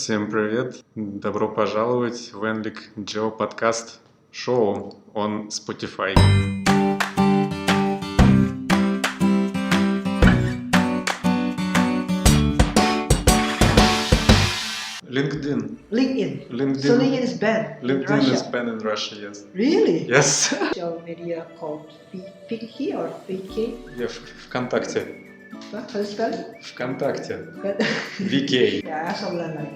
Всем привет! Добро пожаловать в Enlik Geo подкаст шоу on Spotify. LinkedIn. So LinkedIn is banned in LinkedIn Russia. is banned in Russia, yes. Really? Yes. Social media called Fiki or Fiki? Yeah, ВКонтакте. What? How do you spell it? ВКонтакте. VK. Yeah, I also learned like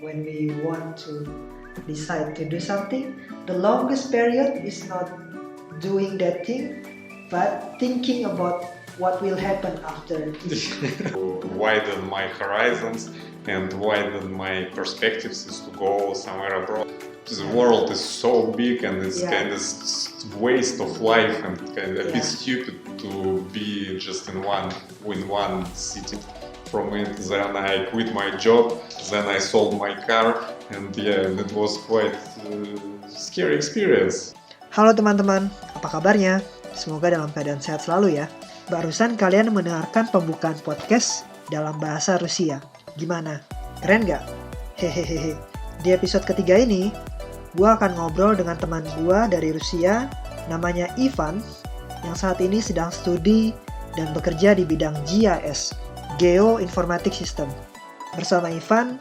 when we want to decide to do something, the longest period is not doing that thing, but thinking about what will happen after. Widen my horizons and widen my perspectives is to go somewhere abroad. The world is so big and it's kind of waste of life and kind of a bit stupid to be just in one city. From it, then I quit my job, then I sold my car, and it was quite scary experience. Halo teman-teman, apa kabarnya? Semoga dalam keadaan sehat selalu ya. Barusan kalian mendengarkan pembukaan podcast dalam bahasa Rusia. Gimana? Keren gak? Hehehe. Di episode ketiga ini, gue akan ngobrol dengan teman gue dari Rusia, namanya Ivan, yang saat ini sedang studi dan bekerja di bidang GIS, Geoinformatics System. Bersama Ivan,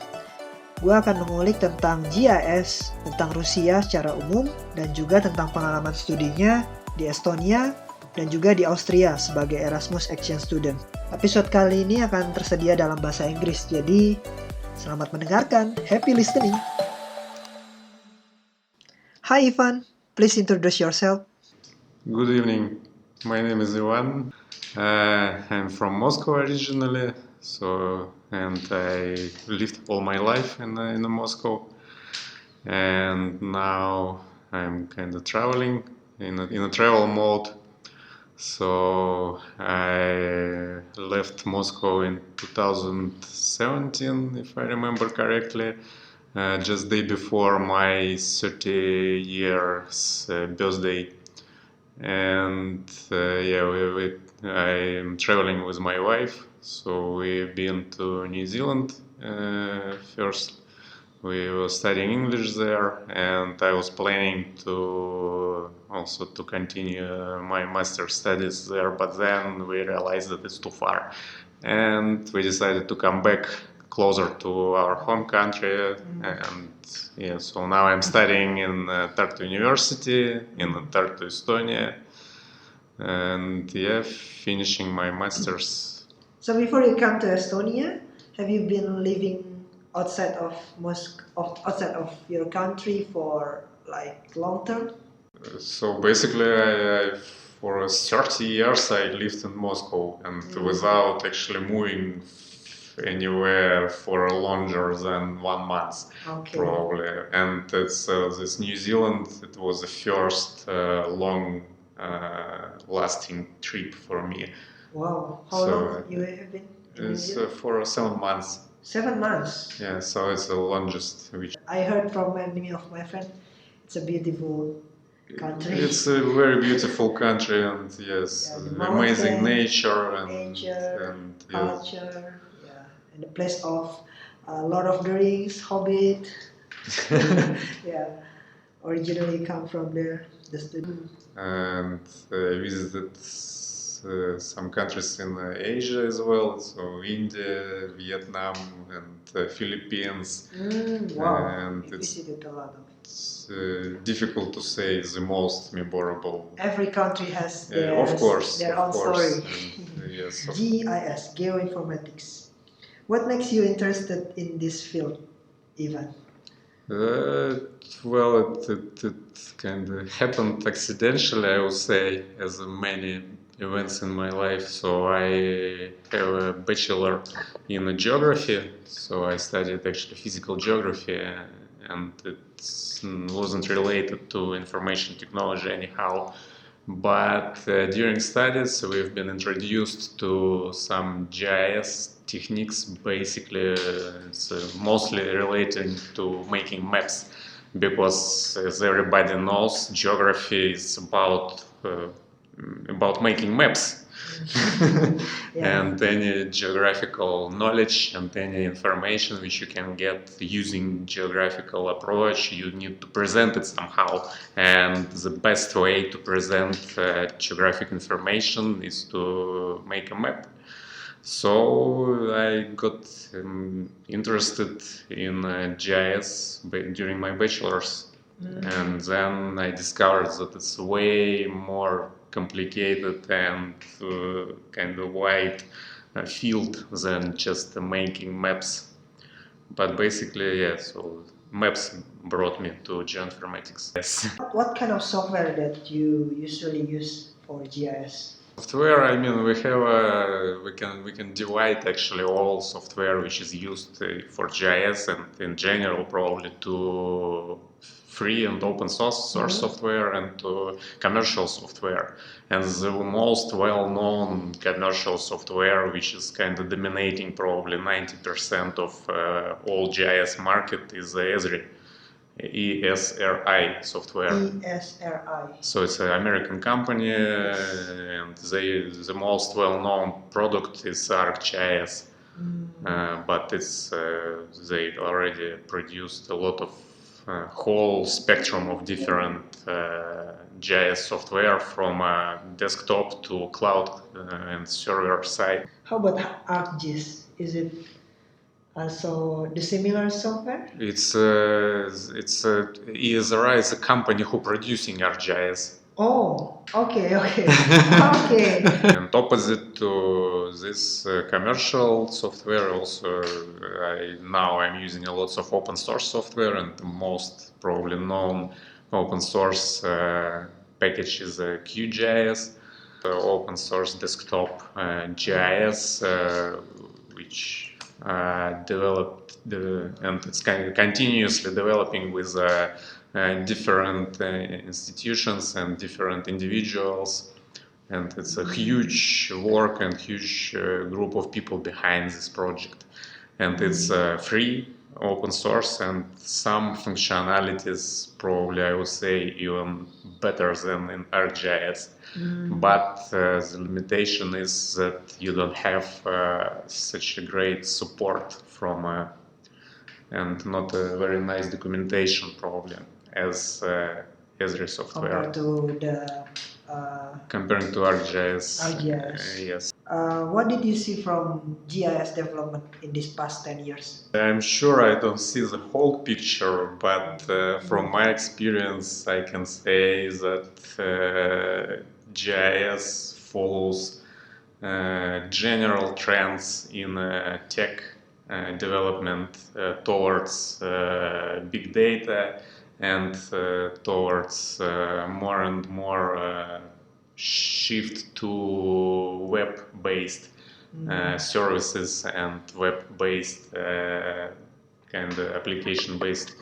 gue akan mengulik tentang GIS, tentang Rusia secara umum, dan juga tentang pengalaman studinya di Estonia dan juga di Austria sebagai Erasmus Exchange Student. Episode kali ini akan tersedia dalam bahasa Inggris, jadi selamat mendengarkan. Happy listening! Hi Ivan, please introduce yourself. Good evening. My name is Ivan. I'm from Moscow originally, and I lived all my life in Moscow, and now I'm kind of traveling in a travel mode. So I left Moscow in 2017, if I remember correctly, just day before my 30 years birthday. And I'm traveling with my wife, so we've been to New Zealand first. We were studying English there, and I was planning to continue my master's studies there, but then we realized that it's too far, and we decided to come back closer to our home country. And so now I'm studying in Tartu University in Tartu, Estonia, and finishing my master's. So before you come to Estonia, have you been living outside of outside of your country for like long term? So basically, I for 30 years I lived in Moscow, and without actually moving anywhere for longer than 1 month, probably. And it's this New Zealand. It was the first long lasting trip for me. Wow! How long you have been? It's for 7 months. 7 months. Yeah, so it's the longest. I heard from many of my friends, it's a beautiful country. It's a very beautiful country, and amazing nature and culture, and a place of Lord of the Rings, Hobbit. Originally come from there. And I visited some countries in Asia as well, so India, Vietnam, and Philippines. Wow! And you visited a lot of. It's difficult to say the most memorable. Every country has their own story. Yes. GIS, Geoinformatics. What makes you interested in this field, Ivan? Well, it kind of happened accidentally, I would say, as many events in my life. So I have a bachelor in geography, so I studied actually physical geography, and it wasn't related to information technology anyhow. But during studies, we've been introduced to some GIS techniques. Basically, it's mostly relating to making maps, because as everybody knows, geography is about making maps. Yeah. And any geographical knowledge and any information which you can get using geographical approach, you need to present it somehow. And the best way to present geographic information is to make a map. So I got interested in GIS during my bachelor's, and then I discovered that it's way more complicated and kind of wide field than just making maps. But basically, yeah, so maps brought me to geoinformatics. Yes. What kind of software that you usually use for GIS? Software, I mean, we can divide actually all software which is used for GIS and in general probably to free and open source software and to commercial software. And the most well-known commercial software, which is kind of dominating probably 90% of all GIS market, is the ESRI software. ESRI. So it's an American company, and the most well-known product is Arcgis. But they already produced a lot of whole spectrum of different GIS software from desktop to cloud and server side. How about Arcgis? Is it also the similar software? ESRI is a company who producing ArcGIS. Oh, okay. Okay. And opposite to this commercial software, also now I'm using a lot of open source software, and the most probably known open source package is QGIS, open source desktop GIS, which developed and it's kind of continuously developing with different institutions and different individuals, and it's a huge work and huge group of people behind this project, and it's free, open source, and some functionalities probably I would say even better than in ArcGIS. But the limitation is that you don't have such a great support from and not a very nice documentation probably as Esri software. Comparing to ArcGIS. Yes. What did you see from GIS development in these past 10 years? I'm sure I don't see the whole picture, but from my experience I can say that GIS follows general trends in tech development towards big data and towards more and more shift to web-based services and web-based kind of application-based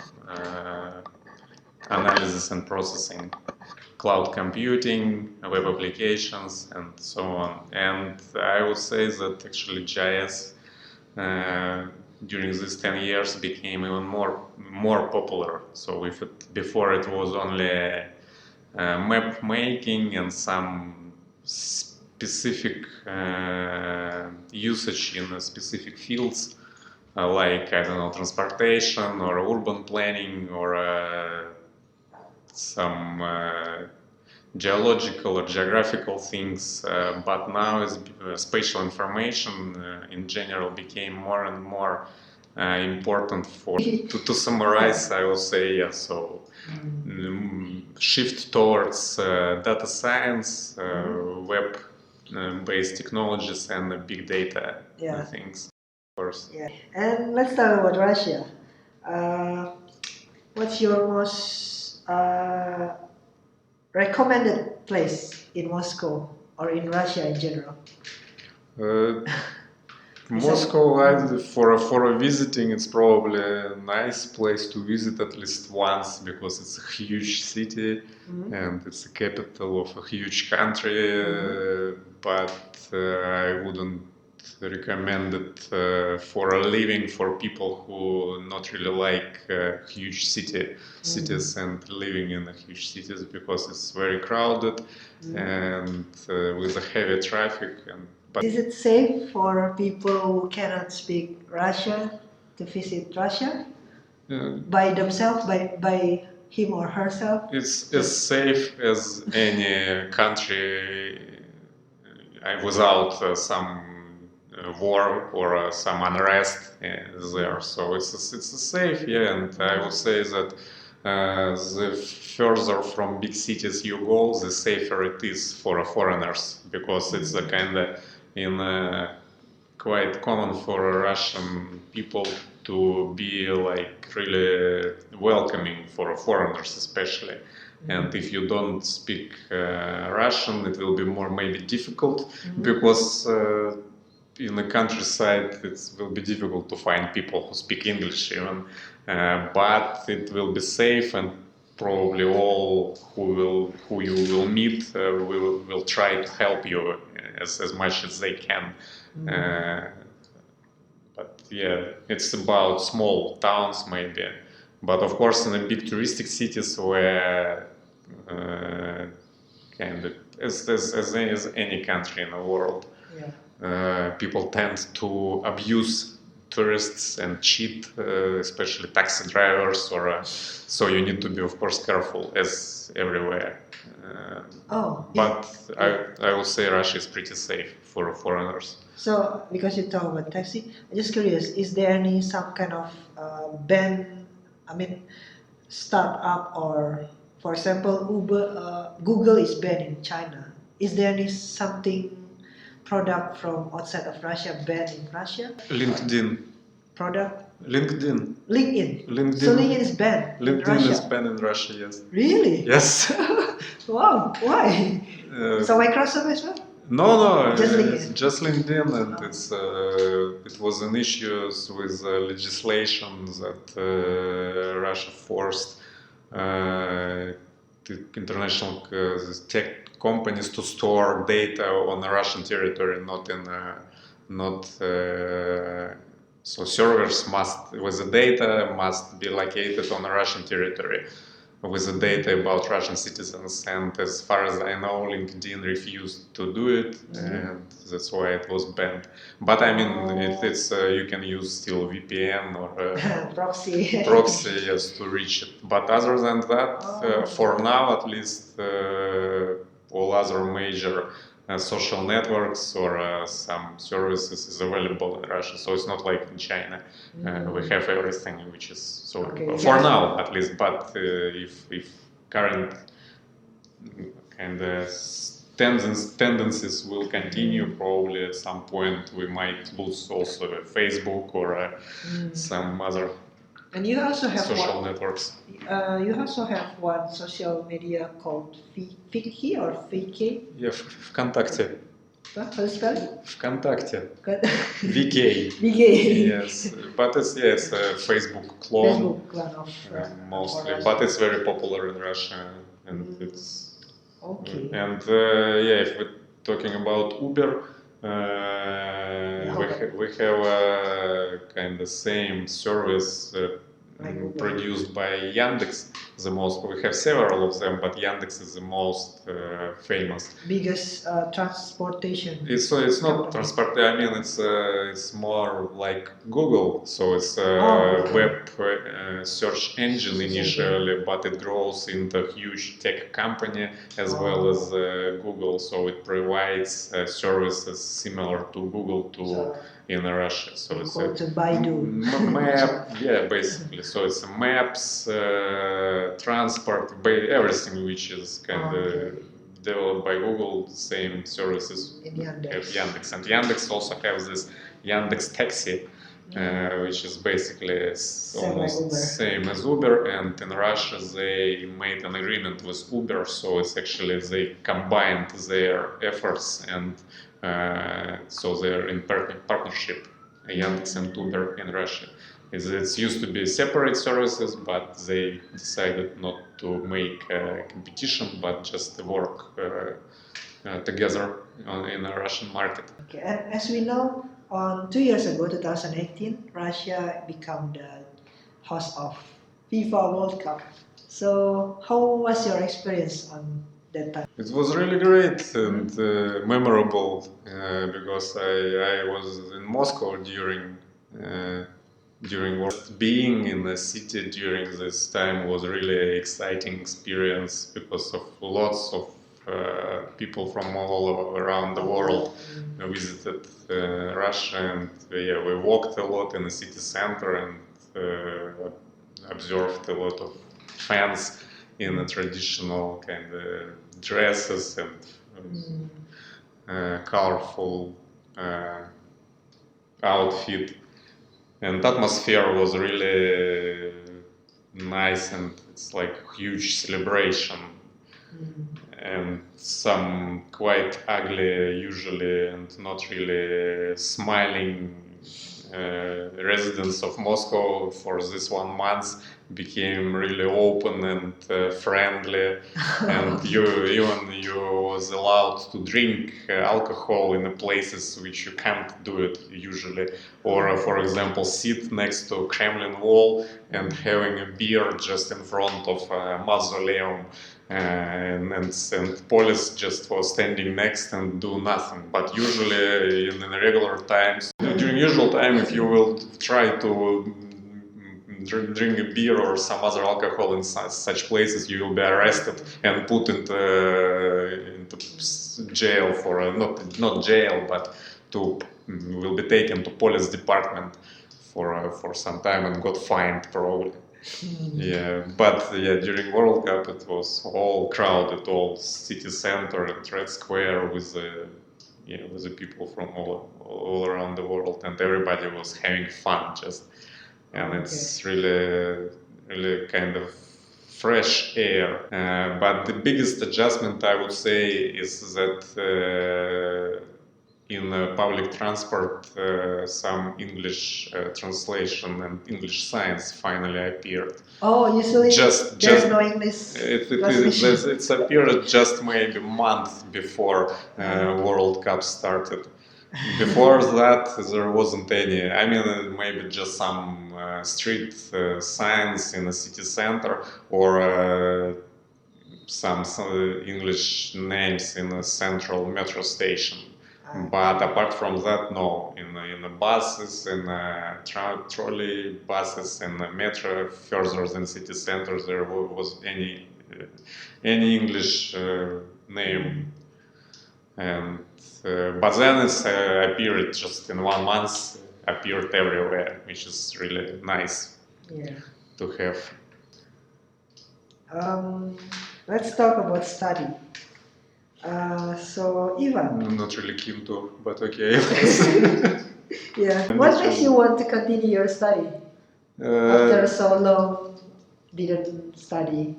analysis and processing, cloud computing, web applications, and so on. And I would say that actually GIS during these 10 years became even more popular. So if before it was only map making and some specific usage in specific fields, like, I don't know, transportation or urban planning or some geological or geographical things, but now spatial information in general became more and more important for to summarize. I will say yes. So shift towards data science, web-based technologies, and big data things. Of course. Yeah. And let's talk about Russia. What's your most recommended place in Moscow or in Russia in general? Moscow, for a visiting, it's probably a nice place to visit at least once, because it's a huge city and it's the capital of a huge country. But I wouldn't recommended for a living for people who not really like huge cities and living in huge cities, because it's very crowded and with a heavy traffic. Is it safe for people who cannot speak Russian to visit Russia by themselves, by him or herself? It's as safe as any country without some war or some unrest there. So it's safe, yeah. And I would say that the further from big cities you go, the safer it is for foreigners, because it's a kind of quite common for Russian people to be like really welcoming for foreigners, especially. And if you don't speak Russian, it will be more maybe difficult, because in the countryside it will be difficult to find people who speak English even, but it will be safe, and probably all who you will meet will try to help you as much as they can. But yeah, it's about small towns maybe. But of course, in the big touristic cities where kind of as any country in the world, people tend to abuse tourists and cheat, especially taxi drivers. So you need to be, of course, careful as everywhere. But I would say Russia is pretty safe for foreigners. So, because you talk about taxi, I'm just curious, is there some kind of ban, startup, or for example, Google is banned in China. Is there something product from outside of Russia banned in Russia? LinkedIn. Product? LinkedIn. So LinkedIn is banned in Russia? LinkedIn is banned in Russia, yes. Really? Yes. Wow, why? So Microsoft as well? No, just LinkedIn. It's just LinkedIn, and it was an issue with legislation that Russia forced the international tech companies to store data on the Russian territory, so servers with the data must be located on the Russian territory with the data about Russian citizens, and as far as I know, LinkedIn refused to do it, and that's why it was banned. But it's you can use still VPN or proxy yes, to reach it. But other than that, for now at least, all other major social networks or some services is available in Russia. So it's not like in China. We have everything, which is for now at least. But if current kind of tendencies will continue, probably at some point we might lose also Facebook or some other social networks. You also have one social media called Fiki or Fiki? Yeah, ВКонтакте. How do you spell it? ВКонтакте. VK. VK. Yes, but it's a Facebook clone. Facebook clone of mostly, but it's very popular in Russia, and it's okay. And if we're talking about Uber, we have a kind of same service produced by Yandex. We have several of them, but Yandex is the most famous. Biggest transportation. It's not transport. It's more like Google. So it's a web search engine initially, but it grows into a huge tech company as well as Google. So it provides services similar to Google in Russia. So it's to Baidu. Map, basically. So it's maps, transport, everything which is kind of developed by Google. The same services have Yandex, and Yandex also has this Yandex Taxi, which is basically almost same as Uber. And in Russia, they made an agreement with Uber, so it's actually they combined their efforts, and so they're in partnership, Yandex and Uber in Russia. It used to be separate services, but they decided not to make competition, but just work together in the Russian market. Okay, and as we know, On 2 years ago, 2018, Russia became the host of FIFA World Cup. So, how was your experience on that time? It was really great and memorable because I was in Moscow during work. Being in the city during this time was really exciting experience because of lots of people from all around the world visited Russia, and we walked a lot in the city center and observed a lot of fans in the traditional kind of dresses and colorful outfit. And the atmosphere was really nice, and it's like huge celebration. And some quite ugly, usually, and not really smiling residents of Moscow for this 1 month became really open and friendly, and you was allowed to drink alcohol in the places which you can't do it usually, or for example sit next to Kremlin wall and having a beer just in front of a mausoleum. And police just was standing next and do nothing. But usually in the regular times, during usual time, if you will try to drink a beer or some other alcohol in such places, you will be arrested and put into jail for not jail, but will be taken to police department for some time and got fined probably. Yeah, but during World Cup it was all crowded, all city center and Red Square with the people from all around the world, and everybody was having fun just, and it's really kind of fresh air. But the biggest adjustment I would say is that in public transport, some English translation and English signs finally appeared. Oh, usually there's no English translation. It's appeared just maybe a month before World Cup started. Before that, there wasn't any. I mean, maybe just some street signs in the city center, or some English names in a central metro station. But apart from that, no. In the buses, in trolley buses, in the metro further than city center, there was any English name. And but then it's appeared just in 1 month, appeared everywhere, which is really nice to have. Let's talk about study. So Ivan. I'm not really keen to, but okay. Yeah. What makes you want to continue your study after so long didn't study?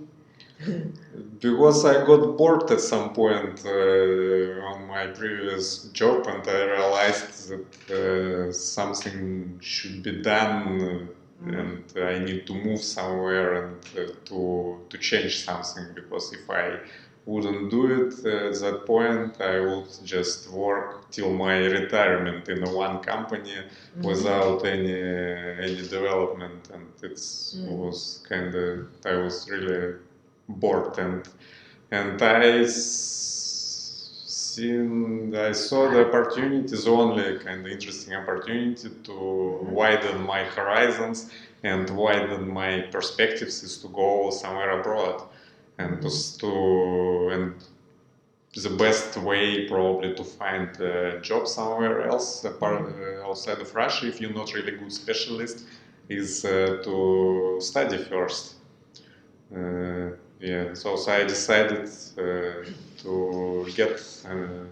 Because I got bored at some point on my previous job, and I realized that something should be done, and I need to move somewhere and to change something. Because if I wouldn't do it at that point, I would just work till my retirement in one company without any development, and it was kind of, I was really bored, and I saw the opportunities, only kind of interesting opportunity to widen my horizons and widen my perspectives is to go somewhere abroad. And and the best way probably to find a job somewhere else outside of Russia, if you're not really good specialist, is to study first. So I decided to get a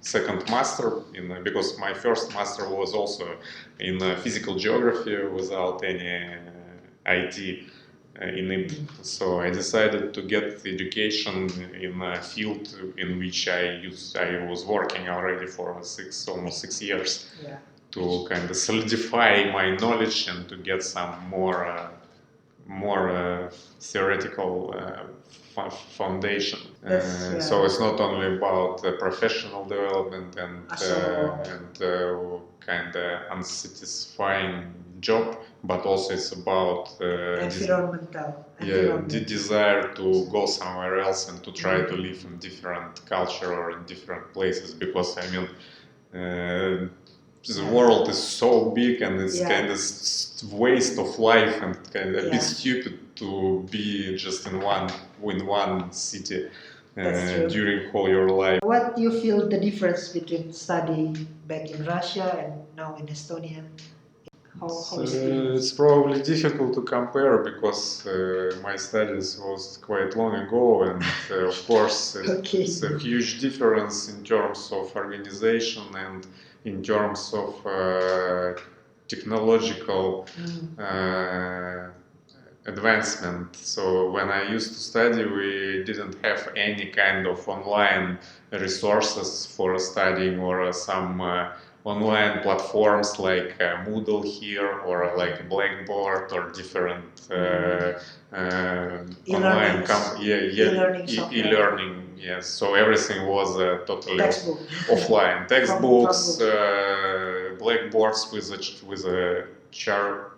second master because my first master was also in physical geography without any IT in it. So I decided to get education in a field in which I was working already for almost 6 years, to kind of solidify my knowledge and to get some more theoretical foundation. Yeah. So it's not only about professional development and kind of unsatisfying job, but also it's about environmental. the desire to go somewhere else and to try to live in different culture or in different places, because I mean the world is so big and it's kind of waste of life and kind of a bit stupid to be just in one city during all your life. What do you feel the difference between studying back in Russia and now in Estonia? It's probably difficult to compare because my studies was quite long ago, and of course it's a huge difference in terms of organization and in terms of technological advancement. So when I used to study, we didn't have any kind of online resources for studying or some online platforms like Moodle here or like Blackboard or different online e-learning. Yes, so everything was totally offline. Textbooks, blackboards with a charcoal.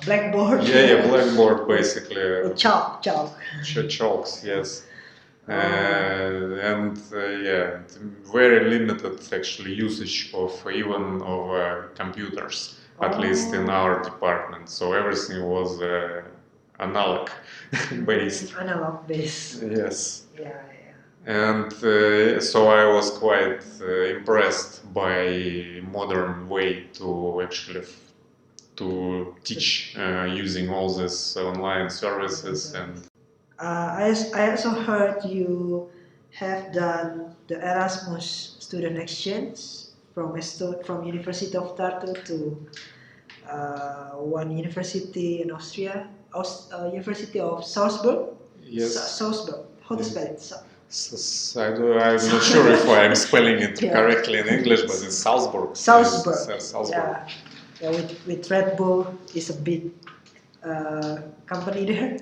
Blackboard. Blackboard basically. Chalks, yes. And very limited actually usage of even of computers, at least in our department. So everything was analog based. Analog based. Yes. And so I was quite impressed by modern way to actually to teach using all these online services. And I also heard you have done the Erasmus student exchange from University of Tartu to one university in Austria, University of Salzburg. Yes. Salzburg. How to spell it? I'm not sure if I'm spelling it correctly in English, but it's Salzburg. Salzburg. Yeah, with Red Bull is a big company there.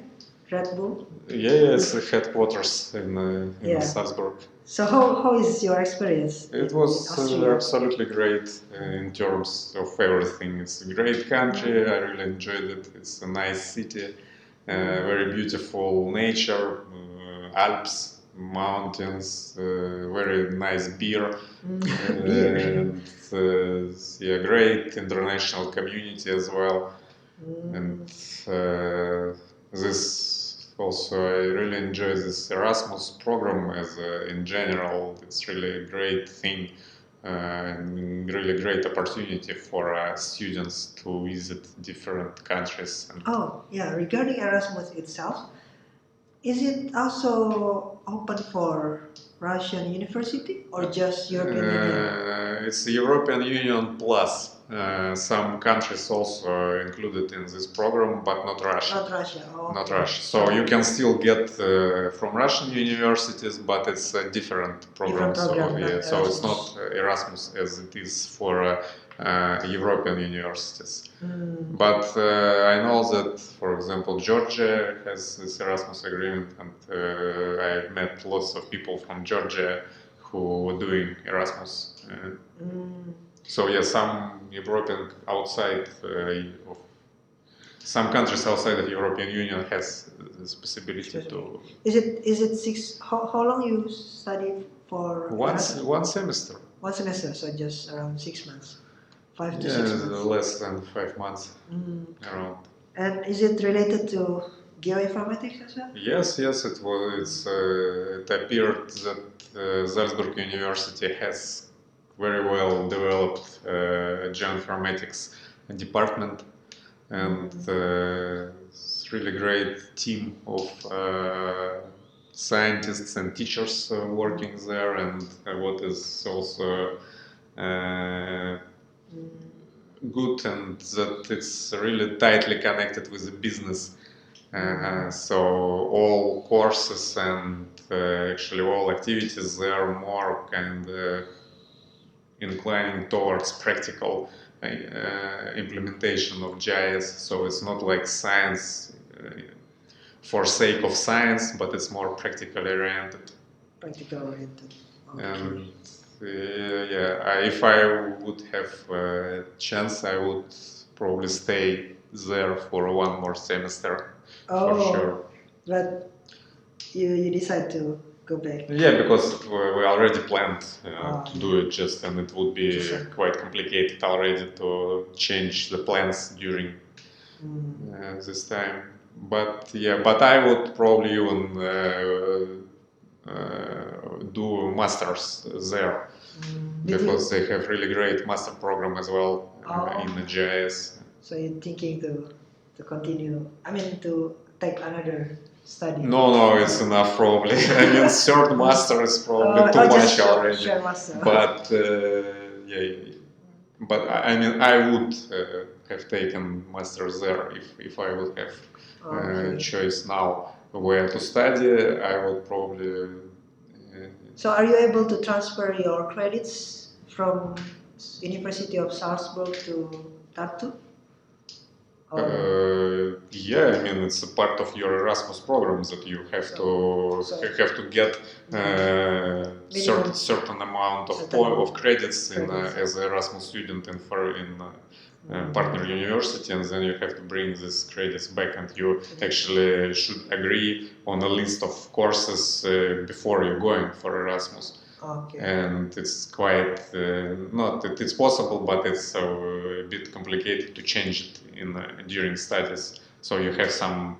Red Bull. It's the headquarters in Salzburg. So how is your experience? It was absolutely great in terms of everything. It's a great country. I really enjoyed it. It's a nice city, very beautiful nature, Alps, mountains, very nice beer, and great international community as well. And this also, I really enjoy this Erasmus program as in general. It's really a great thing and really great opportunity for students to visit different countries. Regarding Erasmus itself, is it also open for Russian university or just European Union? It's the European Union plus. Some countries also included in this program, but not Russia. Not Russia. So you can still get from Russian universities, but it's a different program. So it's not Erasmus as it is for European universities. But I know that, for example, Georgia has this Erasmus agreement, and I've met lots of people from Georgia who were doing Erasmus. So some European outside of some countries outside of European Union has this possibility to. Is it 6? How long you study for? One semester. 1 semester, so just around 6 months. 5 to 6 months. Less than 5 months around. And is it related to geoinformatics as well? Yes, it was. It appeared that Salzburg University has very well developed geoinformatics department, and it's really great team of scientists and teachers working there, and what is also good and that it's really tightly connected with the business. So all courses and actually all activities, they are more kind of inclining towards practical implementation of GIS. So it's not like science for sake of science, but it's more practically oriented. Practical oriented. Okay. And if I would have a chance, I would probably stay there for one more semester for sure. But you decide to go back? Yeah, because we already planned to do it and it would be quite complicated already to change the plans during this time. But I would probably even do masters there because they have really great master program as well in the GIS. So you're thinking to continue? I mean, to take another study? No, it's enough probably. I mean, third master is probably too much already. Sure master. But but I mean, I would have taken masters there if I would have choice now where to study. I would probably. So are you able to transfer your credits from University of Salzburg to Tartu? Yeah, I mean it's a part of your Erasmus program that you have to get certain amount of credits as an Erasmus student in partner university, and then you have to bring these credits back, and you actually should agree on a list of courses before you're going for Erasmus. Okay. And it's quite it's possible, but it's a bit complicated to change it during studies. So you have some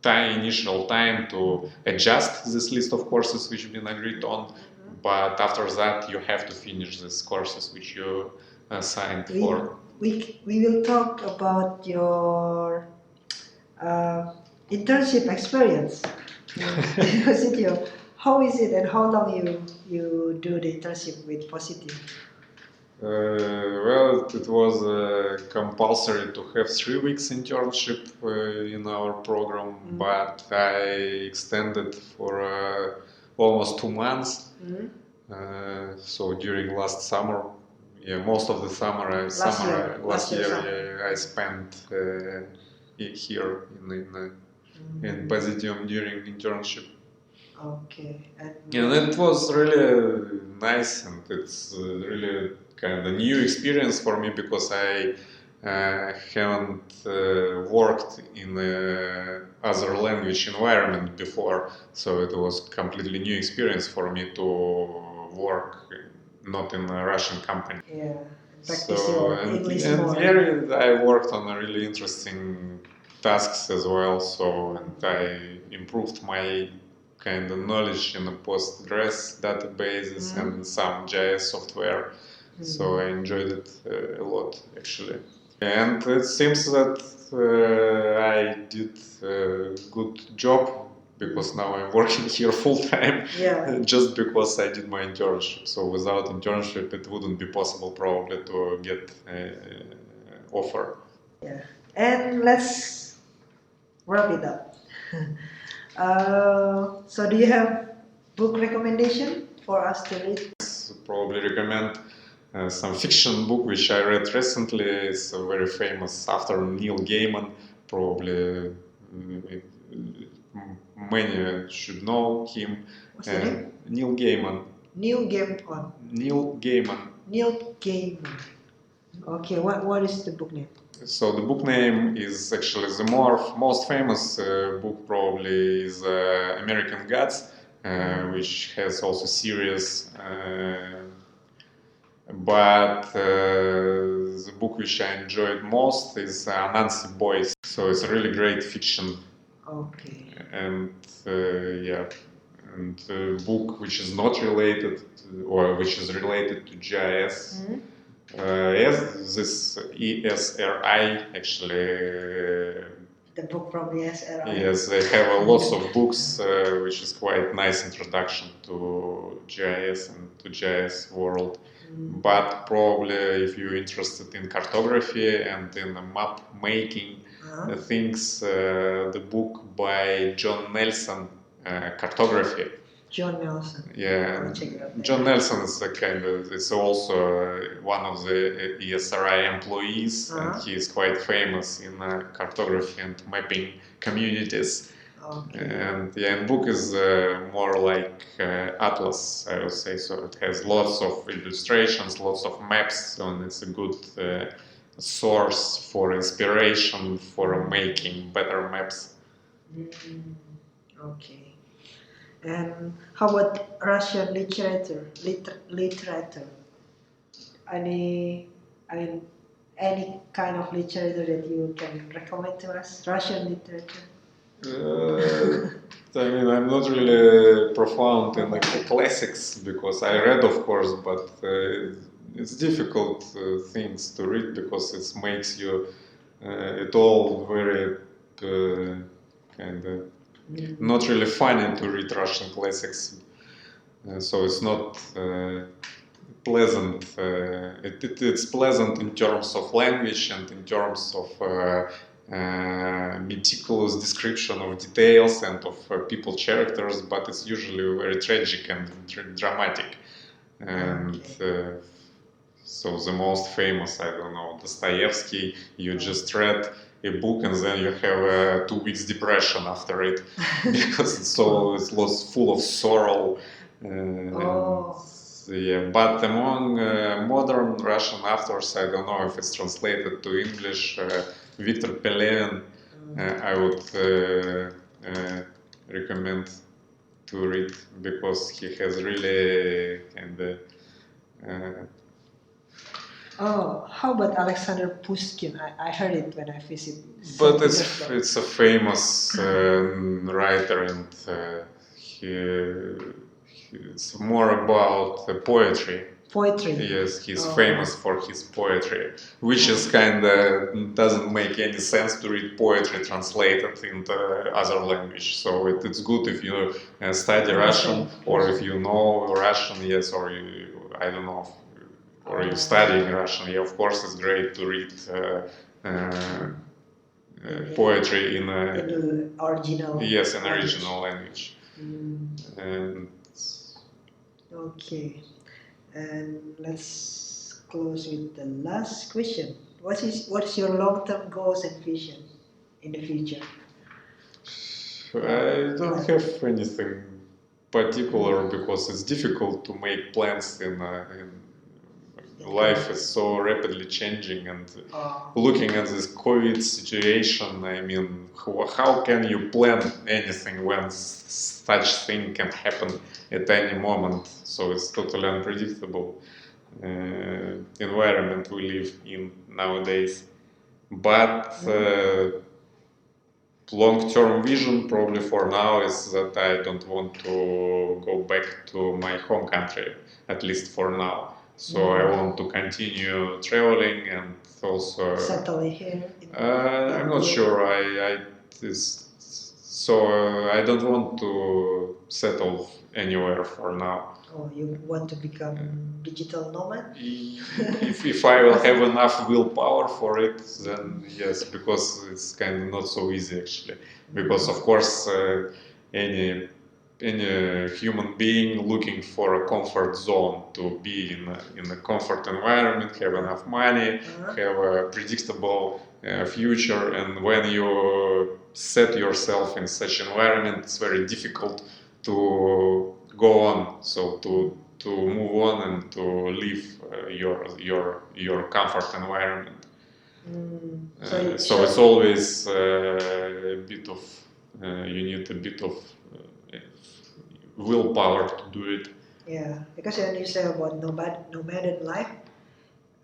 initial time to adjust this list of courses which have been agreed on, but after that you have to finish these courses which you signed for. We will talk about your internship experience in University of. How is it and how long you do the internship with Positium? Well, it was compulsory to have 3 weeks internship in our program, but I extended for almost 2 months. So during last summer, most of the summer last year I spent here in Positium during internship. Okay. And it was really nice, and it's really kind of a new experience for me because I haven't worked in other language environment before, so it was completely new experience for me to work not in a Russian company. Yeah, practice your English more. And I worked on really interesting tasks as well, and I improved my kind of knowledge in the Postgres databases and some GIS software. So I enjoyed it a lot actually. And it seems that I did a good job because now I'm working here full time just because I did my internship. So without internship it wouldn't be possible probably to get an offer. Yeah, and let's wrap it up. So do you have book recommendation for us to read? Probably recommend some fiction book which I read recently. It's a very famous author, Neil Gaiman. Probably many should know him. What's the name? Neil Gaiman. Neil Gaiman. Neil Gaiman. Neil Gaiman. Okay, what is the book name? So the book name is actually the most famous book probably is American Gods, which has also series. But the book which I enjoyed most is Nancy Boyce. So it's a really great fiction. Okay. And and a book which is not related or which is related to GIS. This ESRI actually. The book from the ESRI. Yes, they have lots of books, which is quite nice introduction to GIS and to GIS world. But probably if you're interested in cartography and in map making things, the book by John Nelson, Cartography, John Nelson. Yeah, I'll check it out. John Nelson is it's also one of the ESRI employees, and he is quite famous in cartography and mapping communities. Okay. And book is more like atlas, I would say. So it has lots of illustrations, lots of maps, and it's a good source for inspiration for making better maps. Okay. And how about Russian literature? Literature. Any kind of literature that you can recommend to us? Russian literature. I'm not really profound in the classics because I read, of course, but it's difficult things to read because it makes you it all very kind of not really funny to read Russian classics. So it's not pleasant. It's pleasant in terms of language and in terms of meticulous description of details and of people characters, but it's usually very tragic and dramatic. And so the most famous, I don't know, Dostoevsky, you just read a book and then you have 2 weeks depression after it because it was full of sorrow. But among modern Russian authors, I don't know if it's translated to English, Victor Pelevin, I would recommend to read because he has really how about Alexander Pushkin? I heard it when I visited. But it's a famous writer, and it's more about poetry. Poetry. Yes, he's famous for his poetry, which is doesn't make any sense to read poetry translated into other language. So it's good if you study Russian, or if you know Russian, yes, or I don't know, or you're studying Russian. Yeah, of course, it's great to read poetry in original. Yes, in original language. And okay. And let's close with the last question. What's your long-term goals and vision in the future? I don't have anything particular because it's difficult to make plans in life is so rapidly changing, and looking at this COVID situation, I mean, how can you plan anything when such thing can happen at any moment? So it's totally unpredictable environment we live in nowadays. But long-term vision probably for now is that I don't want to go back to my home country, at least for now. So I want to continue traveling and also settle here. I'm not sure. I don't want to settle anywhere for now. Oh, you want to become digital nomad? If I will have enough willpower for it, then yes, because it's kind of not so easy actually. Because of course, any human being looking for a comfort zone to be in a comfort environment, have enough money, have a predictable future, and when you set yourself in such environment, it's very difficult to go on. So to move on and to live your comfort environment. So it's always a bit of you need a bit of willpower to do it. Yeah, because when you say about nomadic life,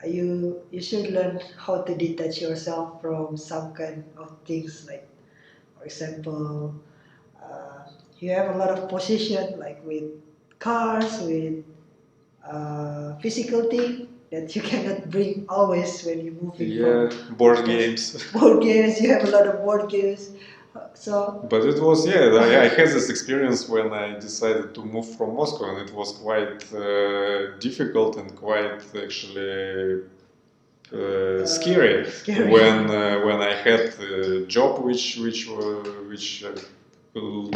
you should learn how to detach yourself from some kind of things, like for example, you have a lot of possession, like with cars, with physical thing that you cannot bring always when you move. Board games. Board games, you have a lot of board games. So. But it was I had this experience when I decided to move from Moscow, and it was quite difficult and quite actually scary. When I had a job which who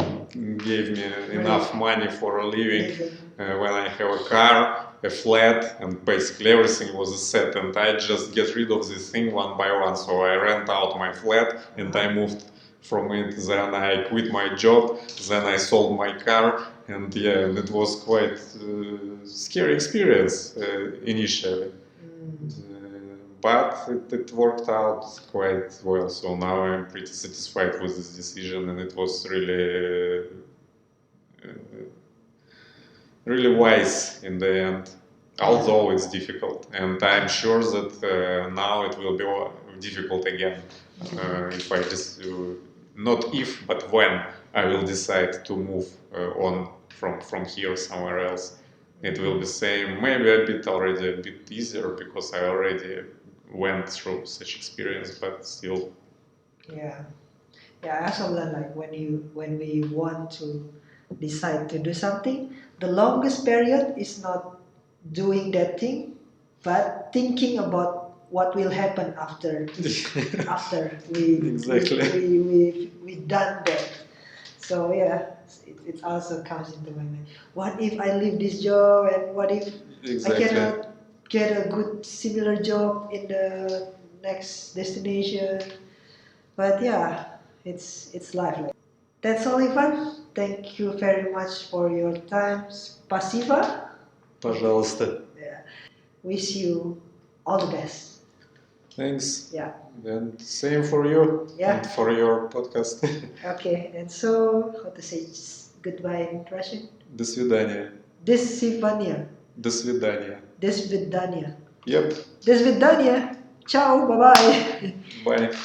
gave me enough money for a living. When I have a car, a flat, and basically everything was set, and I just get rid of this thing one by one. So I rent out my flat and I moved from it. Then I quit my job. Then I sold my car, and yeah, and it was quite scary experience initially. But it worked out quite well, so now I'm pretty satisfied with this decision, and it was really, really wise in the end, although it's difficult. And I'm sure that now it will be difficult again if I just, not if, but when I will decide to move on from here somewhere else. It will be same, maybe a bit easier because I already went through such experience, but still. Yeah, I also learned like when we want to decide to do something, the longest period is not doing that thing, but thinking about what will happen after we done that. So yeah, it also comes into my mind. What if I leave this job, and what if I cannot get a good similar job in the next destination? But yeah, it's life. That's all, Ivan. Thank you very much for your time. Спасибо. Пожалуйста. Yeah. Wish you all the best. Thanks. Yeah. And same for you. Yeah. And for your podcast. Okay, and so how to say goodbye in Russian? До свидания. До свидания. До свидания. До свидания. Yep. До свидания. Ciao. Bye bye. Bye.